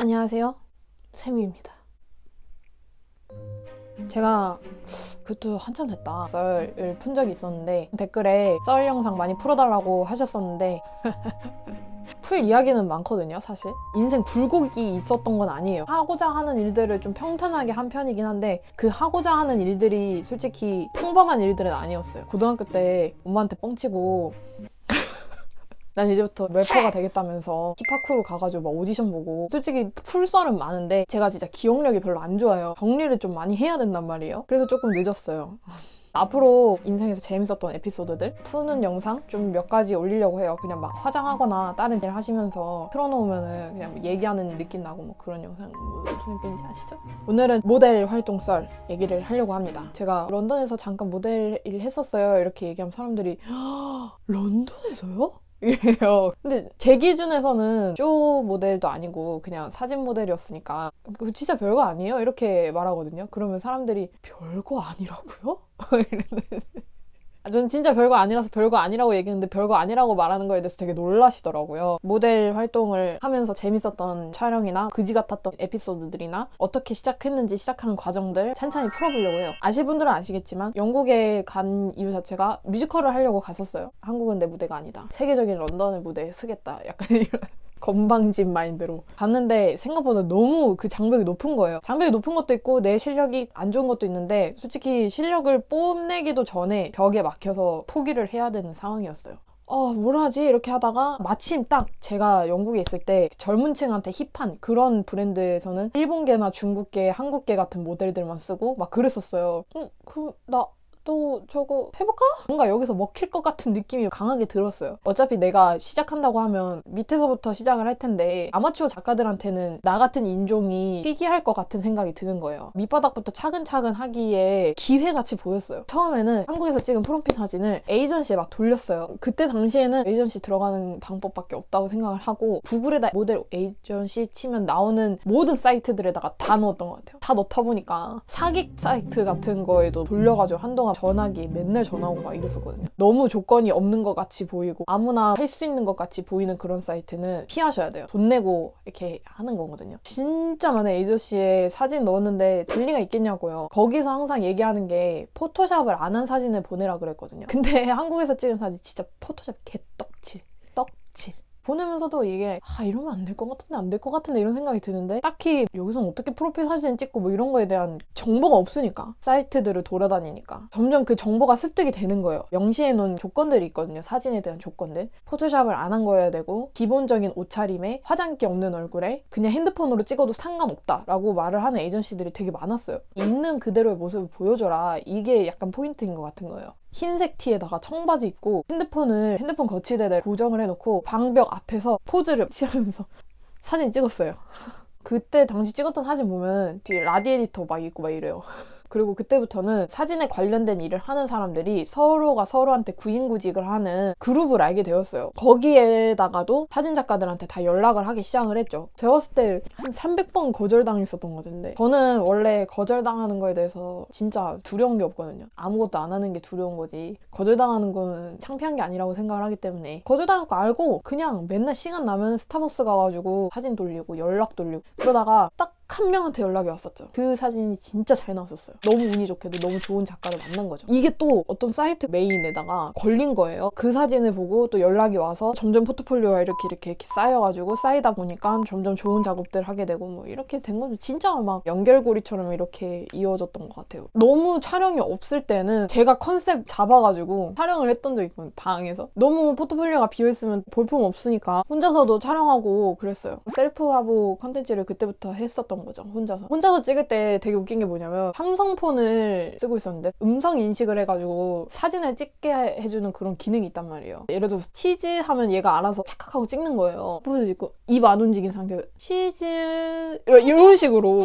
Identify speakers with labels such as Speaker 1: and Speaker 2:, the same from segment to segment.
Speaker 1: 안녕하세요, 세미입니다. 제가 그것도 한참 됐다 썰을 푼 적이 있었는데 댓글에 썰 영상 많이 풀어달라고 하셨었는데 풀 이야기는 많거든요. 사실 인생 굴곡이 있었던 건 아니에요. 하고자 하는 일들을 좀 평탄하게 한 편이긴 한데 그 하고자 하는 일들이 솔직히 평범한 일들은 아니었어요. 고등학교 때 엄마한테 뻥치고 난 이제부터 래퍼가 되겠다면서 힙합크루 가가지고 막 오디션 보고, 솔직히 풀썰은 많은데 제가 진짜 기억력이 별로 안 좋아요. 정리를 좀 많이 해야 된단 말이에요. 그래서 조금 늦었어요. 앞으로 인생에서 재밌었던 에피소드들 푸는 영상 좀 몇 가지 올리려고 해요. 그냥 막 화장하거나 다른 일 하시면서 틀어놓으면은 그냥 얘기하는 느낌 나고 뭐 그런 영상, 무슨 느낌인지 아시죠? 오늘은 모델 활동 썰 얘기를 하려고 합니다. 제가 런던에서 잠깐 모델 일 했었어요 이렇게 얘기하면 사람들이 런던에서요? 이래요. 근데 제 기준에서는 쇼 모델도 아니고 그냥 사진 모델이었으니까 그거 진짜 별거 아니에요? 이렇게 말하거든요. 그러면 사람들이 별거 아니라고요? 이랬는데 저는 진짜 별거 아니라서 별거 아니라고 얘기했는데 별거 아니라고 말하는 거에 대해서 되게 놀라시더라고요. 모델 활동을 하면서 재밌었던 촬영이나 그지 같았던 에피소드들이나 어떻게 시작했는지 시작하는 과정들 찬찬히 풀어보려고 해요. 아실 분들은 아시겠지만 영국에 간 이유 자체가 뮤지컬을 하려고 갔었어요. 한국은 내 무대가 아니다. 세계적인 런던의 무대에 서겠다. 약간 이런 건방진 마인드로 갔는데 생각보다 너무 그 장벽이 높은 거예요. 장벽이 높은 것도 있고 내 실력이 안 좋은 것도 있는데 솔직히 실력을 뽐내기도 전에 벽에 막혀서 포기를 해야 되는 상황이었어요. 뭘 하지? 이렇게 하다가 마침 딱 제가 영국에 있을 때 젊은 층한테 힙한 그런 브랜드에서는 일본계나 중국계, 한국계 같은 모델들만 쓰고 막 그랬었어요. 그럼 나 또 저거 해볼까? 뭔가 여기서 먹힐 것 같은 느낌이 강하게 들었어요. 어차피 내가 시작한다고 하면 밑에서부터 시작을 할 텐데 아마추어 작가들한테는 나 같은 인종이 희귀할 것 같은 생각이 드는 거예요. 밑바닥부터 차근차근 하기에 기회같이 보였어요. 처음에는 한국에서 찍은 프롬필 사진을 에이전시에 막 돌렸어요. 그때 당시에는 에이전시 들어가는 방법밖에 없다고 생각을 하고 구글에다 모델 에이전시 치면 나오는 모든 사이트들에다가 다 넣었던 것 같아요. 다 넣다 보니까 사기 사이트 같은 거에도 돌려가지고 한동안 전화기 맨날 전화 오고 막 이랬었거든요. 너무 조건이 없는 것 같이 보이고 아무나 할 수 있는 것 같이 보이는 그런 사이트는 피하셔야 돼요. 돈 내고 이렇게 하는 거거든요. 진짜 많은 에이전시에 사진 넣었는데 될 리가 있겠냐고요. 거기서 항상 얘기하는 게 포토샵을 안 한 사진을 보내라 그랬거든요. 근데 한국에서 찍은 사진 진짜 포토샵 개떡칠. 떡칠. 보내면서도 이게 이러면 안 될 것 같은데 안 될 것 같은데 이런 생각이 드는데 딱히 여기선 어떻게 프로필 사진 찍고 뭐 이런 거에 대한 정보가 없으니까 사이트들을 돌아다니니까 점점 그 정보가 습득이 되는 거예요. 명시해 놓은 조건들이 있거든요. 사진에 대한 조건들. 포토샵을 안 한 거여야 되고 기본적인 옷차림에 화장기 없는 얼굴에 그냥 핸드폰으로 찍어도 상관없다 라고 말을 하는 에이전시들이 되게 많았어요. 있는 그대로의 모습을 보여줘라. 이게 약간 포인트인 것 같은 거예요. 흰색 티에다가 청바지 입고 핸드폰 거치대에 고정을 해놓고 방벽 앞에서 포즈를 취하면서 사진 찍었어요. 그때 당시 찍었던 사진 보면 뒤에 라디 에디터 막 있고 막 이래요. 그리고 그때부터는 사진에 관련된 일을 하는 사람들이 서로가 서로한테 구인구직을 하는 그룹을 알게 되었어요. 거기에다가도 사진 작가들한테 다 연락을 하기 시작을 했죠. 제가 봤을 때 한 300번 거절당했었던 것 같은데 저는 원래 거절당하는 거에 대해서 진짜 두려운 게 없거든요. 아무것도 안 하는 게 두려운 거지 거절당하는 거는 창피한 게 아니라고 생각을 하기 때문에 거절당할 거 알고 그냥 맨날 시간 나면 스타벅스 가가지고 사진 돌리고 연락 돌리고 그러다가 딱 한 명한테 연락이 왔었죠. 그 사진이 진짜 잘 나왔었어요. 너무 운이 좋게도 너무 좋은 작가를 만난 거죠. 이게 또 어떤 사이트 메인에다가 걸린 거예요. 그 사진을 보고 또 연락이 와서 점점 포트폴리오가 이렇게 쌓여가지고 쌓이다 보니까 점점 좋은 작업들 하게 되고 뭐 이렇게 된 거죠. 진짜 막 연결고리처럼 이렇게 이어졌던 것 같아요. 너무 촬영이 없을 때는 제가 컨셉 잡아가지고 촬영을 했던 적이 있거든요. 방에서. 너무 포트폴리오가 비어있으면 볼품 없으니까 혼자서도 촬영하고 그랬어요. 셀프 화보 컨텐츠를 그때부터 했었던 거죠. 혼자서 찍을 때 되게 웃긴 게 뭐냐면 삼성폰을 쓰고 있었는데 음성 인식을 해가지고 사진을 찍게 해주는 그런 기능이 있단 말이에요. 예를 들어서 치즈 하면 얘가 알아서 착각하고 찍는 거예요. 포즈 찍고 입 안 움직인 상태로 치즈 이런 식으로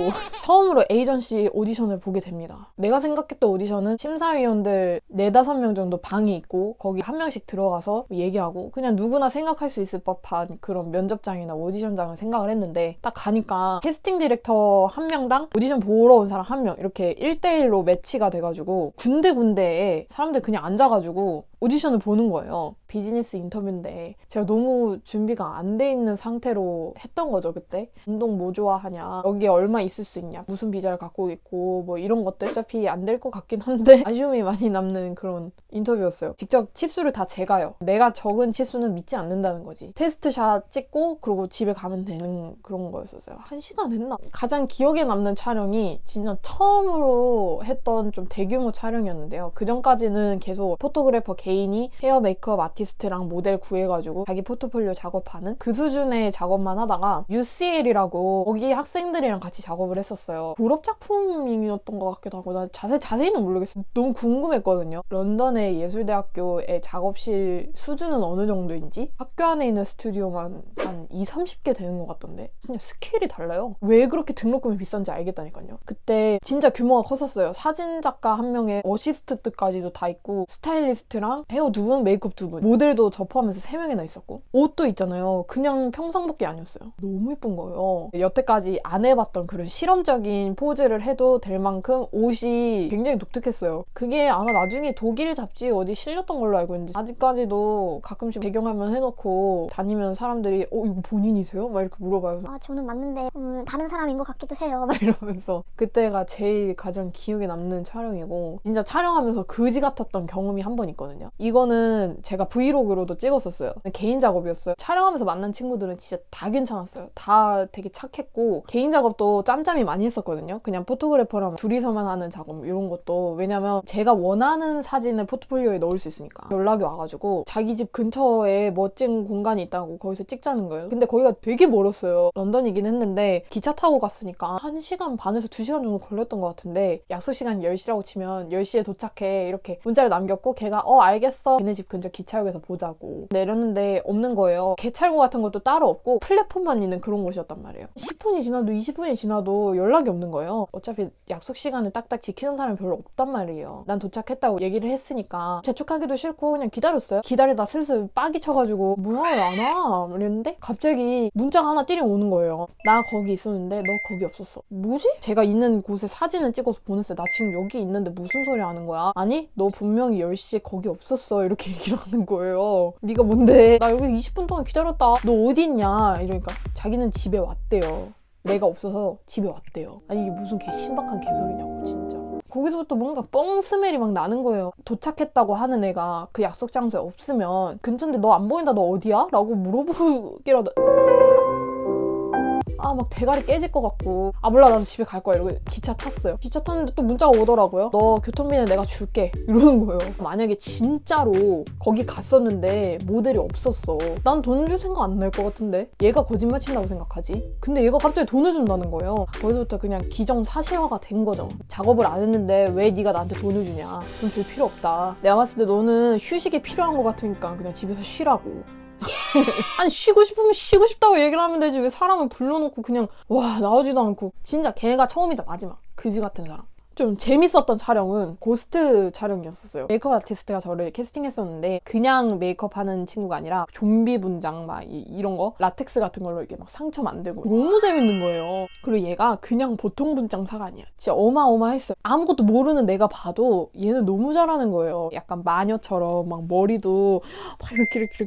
Speaker 1: 처음으로 에이전시 오디션을 보게 됩니다. 내가 생각했던 오디션은 심사위원들 4-5명 정도 방이 있고 거기 한 명씩 들어가서 얘기하고 그냥 누구나 생각할 수 있을 법한 그런 면접장이나 오디션장을 생각을 했는데 딱 가니까 캐스팅 디렉터 한 명당 오디션 보러 온 사람 한 명 이렇게 1대1로 매치가 돼가지고 군데군데에 사람들 그냥 앉아가지고 오디션을 보는 거예요. 비즈니스 인터뷰인데 제가 너무 준비가 안 돼 있는 상태로 했던 거죠, 그때. 운동 뭐 좋아하냐, 여기에 얼마 있을 수 있냐, 무슨 비자를 갖고 있고 뭐 이런 것들. 어차피 안 될 것 같긴 한데 아쉬움이 많이 남는 그런 인터뷰였어요. 직접 치수를 다 재가요. 내가 적은 치수는 믿지 않는다는 거지. 테스트샷 찍고 그러고 집에 가면 되는 그런 거였어요. 1시간 했나? 가장 기억에 남는 촬영이 진짜 처음으로 했던 좀 대규모 촬영이었는데요. 그 전까지는 계속 포토그래퍼 개인이 헤어 메이크업 아티스트랑 모델 구해가지고 자기 포트폴리오 작업하는 그 수준의 작업만 하다가 UCL이라고 거기 학생들이랑 같이 작업을 했었어요. 졸업작품이었던 것 같기도 하고 나 자세히는 모르겠어요. 너무 궁금했거든요. 런던의 예술대학교의 작업실 수준은 어느 정도인지. 학교 안에 있는 스튜디오만 한 20-30개 되는 것 같던데 진짜 스케일이 달라요. 왜 그렇게 등록금이 비싼지 알겠다니까요. 그때 진짜 규모가 컸었어요. 사진작가 한 명에 어시스트까지도 다 있고 스타일리스트랑 헤어 2분, 메이크업 2분, 모델도 저 포함해서 3명이나 있었고 옷도 있잖아요. 그냥 평상복이 아니었어요. 너무 예쁜 거예요. 여태까지 안 해봤던 그런 실험적인 포즈를 해도 될 만큼 옷이 굉장히 독특했어요. 그게 아마 나중에 독일 잡지에 어디 실렸던 걸로 알고 있는데 아직까지도 가끔씩 배경화면 해놓고 다니면 사람들이 이거 본인이세요? 막 이렇게 물어봐요.
Speaker 2: 저는 맞는데 다른 사람인 것 같기도 해요.
Speaker 1: 막 이러면서 그때가 제일 가장 기억에 남는 촬영이고 진짜 촬영하면서 그지 같았던 경험이 한 번 있거든요. 이거는 제가 브이로그로도 찍었었어요. 개인 작업이었어요. 촬영하면서 만난 친구들은 진짜 다 괜찮았어요. 다 되게 착했고 개인 작업도 짬짬이 많이 했었거든요. 그냥 포토그래퍼랑 둘이서만 하는 작업 이런 것도. 왜냐면 제가 원하는 사진을 포트폴리오에 넣을 수 있으니까. 연락이 와가지고 자기 집 근처에 멋진 공간이 있다고 거기서 찍자는 거예요. 근데 거기가 되게 멀었어요. 런던이긴 했는데 기차 타고 갔으니까 1시간 반에서 2시간 정도 걸렸던 것 같은데 약속 시간 10시라고 치면 10시에 도착해 이렇게 문자를 남겼고 걔가 알겠어, 걔네 집 근처 기차역에서 보자고. 내렸는데 없는 거예요. 개찰구 같은 것도 따로 없고 플랫폼만 있는 그런 곳이었단 말이에요. 10분이 지나도 20분이 지나도 연락이 없는 거예요. 어차피 약속 시간을 딱딱 지키는 사람이 별로 없단 말이에요. 난 도착했다고 얘기를 했으니까 재촉하기도 싫고 그냥 기다렸어요. 기다리다 슬슬 빡이 쳐가지고 뭐야 왜 안 와? 이랬는데 갑자기 문자가 하나 띠링 오는 거예요. 나 거기 있었는데 너 거기 없었어. 뭐지? 제가 있는 곳에 사진을 찍어서 보냈어요. 나 지금 여기 있는데 무슨 소리 하는 거야? 아니 너 분명히 10시에 거기 없었어 이렇게 얘기를 하는 거예요. 네가 뭔데? 나 여기 20분 동안 기다렸다. 너 어디 있냐? 이러니까 자기는 집에 왔대요. 내가 없어서 집에 왔대요. 아니 이게 무슨 신박한 개소리냐고 진짜. 거기서부터 뭔가 뻥 스멜이 막 나는 거예요. 도착했다고 하는 애가 그 약속 장소에 없으면 근처인데 너 안 보인다, 너 어디야? 라고 물어보기라도 막 대가리 깨질 것 같고 몰라 나도 집에 갈 거야 이러고 기차 탔어요. 기차 탔는데 또 문자가 오더라고요. 너 교통비는 내가 줄게 이러는 거예요. 만약에 진짜로 거기 갔었는데 모델이 없었어. 난 돈 줄 생각 안 날 것 같은데 얘가 거짓말 친다고 생각하지? 근데 얘가 갑자기 돈을 준다는 거예요. 거기서부터 그냥 기정사실화가 된 거죠. 작업을 안 했는데 왜 네가 나한테 돈을 주냐. 돈 줄 필요 없다. 내가 봤을 때 너는 휴식이 필요한 것 같으니까 그냥 집에서 쉬라고. 아니 쉬고 싶으면 쉬고 싶다고 얘기를 하면 되지 왜 사람을 불러놓고 그냥 나오지도 않고. 진짜 걔가 처음이자 마지막 그지 같은 사람. 좀 재밌었던 촬영은 고스트 촬영이었어요. 메이크업 아티스트가 저를 캐스팅했었는데 그냥 메이크업 하는 친구가 아니라 좀비 분장 막 이런 거 라텍스 같은 걸로 이렇게 막 상처 만들고 너무 재밌는 거예요. 그리고 얘가 그냥 보통 분장사가 아니야. 진짜 어마어마했어요. 아무것도 모르는 내가 봐도 얘는 너무 잘하는 거예요. 약간 마녀처럼 막 머리도 막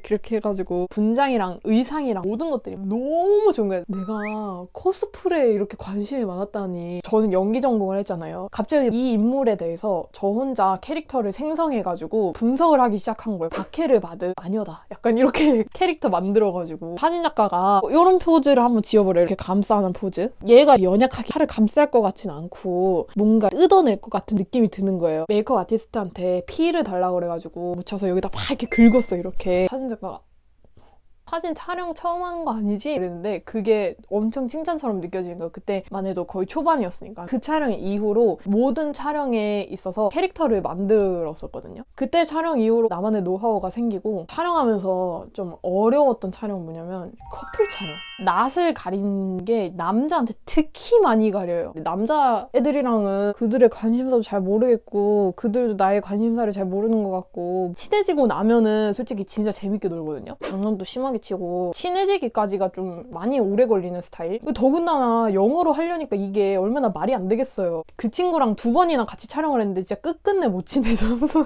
Speaker 1: 이렇게 해가지고 분장이랑 의상이랑 모든 것들이 너무 좋은 거예요. 내가 코스프레에 이렇게 관심이 많았다니. 저는 연기 전공을 했잖아요. 갑자기 이 인물에 대해서 저 혼자 캐릭터를 생성해가지고 분석을 하기 시작한 거예요. 박해를 받은 마녀다. 약간 이렇게 캐릭터 만들어가지고 사진작가가 이런 포즈를 한번 지어보래. 이렇게 감싸는 포즈. 얘가 연약하게 팔을 감쌀 것 같진 않고 뭔가 뜯어낼 것 같은 느낌이 드는 거예요. 메이크업 아티스트한테 피를 달라고 그래가지고 묻혀서 여기다 막 이렇게 긁었어. 이렇게 사진작가가 사진 촬영 처음 하는 거 아니지? 이랬는데 그게 엄청 칭찬처럼 느껴지는 거예요. 그때만 해도 거의 초반이었으니까. 그 촬영 이후로 모든 촬영에 있어서 캐릭터를 만들었었거든요. 그때 촬영 이후로 나만의 노하우가 생기고 촬영하면서 좀 어려웠던 촬영은 뭐냐면 커플 촬영. 낯을 가린 게 남자한테 특히 많이 가려요. 남자애들이랑은 그들의 관심사도 잘 모르겠고 그들도 나의 관심사를 잘 모르는 것 같고 친해지고 나면은 솔직히 진짜 재밌게 놀거든요. 장난도 심하게 치고 친해지기까지가 좀 많이 오래 걸리는 스타일. 더군다나 영어로 하려니까 이게 얼마나 말이 안 되겠어요. 그 친구랑 2번이나 같이 촬영을 했는데 진짜 끝끝내 못 친해져서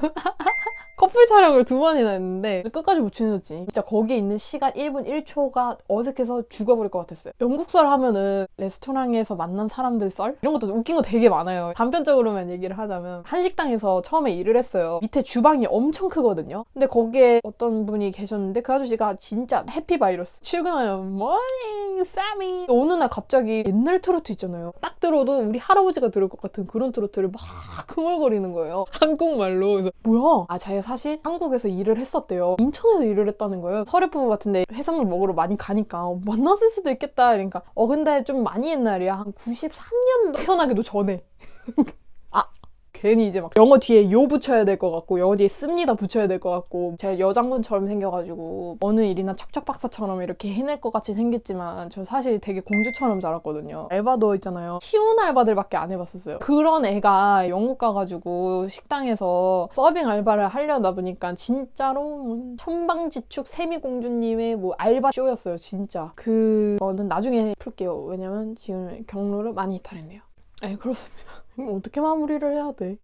Speaker 1: 커플 촬영을 2번이나 했는데 끝까지 못 친해졌지. 진짜 거기에 있는 시간 1분 1초가 어색해서 죽어버릴 것 같았어요. 영국 썰 하면은 레스토랑에서 만난 사람들 썰? 이런 것도 웃긴 거 되게 많아요. 단편적으로만 얘기를 하자면 한식당에서 처음에 일을 했어요. 밑에 주방이 엄청 크거든요. 근데 거기에 어떤 분이 계셨는데 그 아저씨가 진짜 해피바이러스. 출근하면 모닝 쌈이 어느 날 갑자기 옛날 트로트 있잖아요. 딱 들어도 우리 할아버지가 들을 것 같은 그런 트로트를 막 흥얼거리는 거예요. 한국말로. 그래서 뭐야? 아 자기가 사실 한국에서 일을 했었대요. 인천에서 일을 했다는 거예요. 서귀포 같은데 해산물 먹으러 많이 가니까 만났을 수도 있겠다. 그러니까 근데 좀 많이 옛날이야. 한 93년도 태어나기도 전에. 아 괜히 이제 막 영어 뒤에 요 붙여야 될 것 같고 영어 뒤에 씁니다 붙여야 될 것 같고 제가 여장분처럼 생겨가지고 어느 일이나 척척 박사처럼 이렇게 해낼 것 같이 생겼지만 저 사실 되게 공주처럼 자랐거든요. 알바도 있잖아요. 쉬운 알바들밖에 안 해봤었어요. 그런 애가 영국 가가지고 식당에서 서빙 알바를 하려다 보니까 진짜로 천방지축 세미공주님의 뭐 알바 쇼였어요. 진짜 그거는 나중에 풀게요. 왜냐면 지금 경로를 많이 이탈했네요. 네 그렇습니다. 어떻게 마무리를 해야 돼?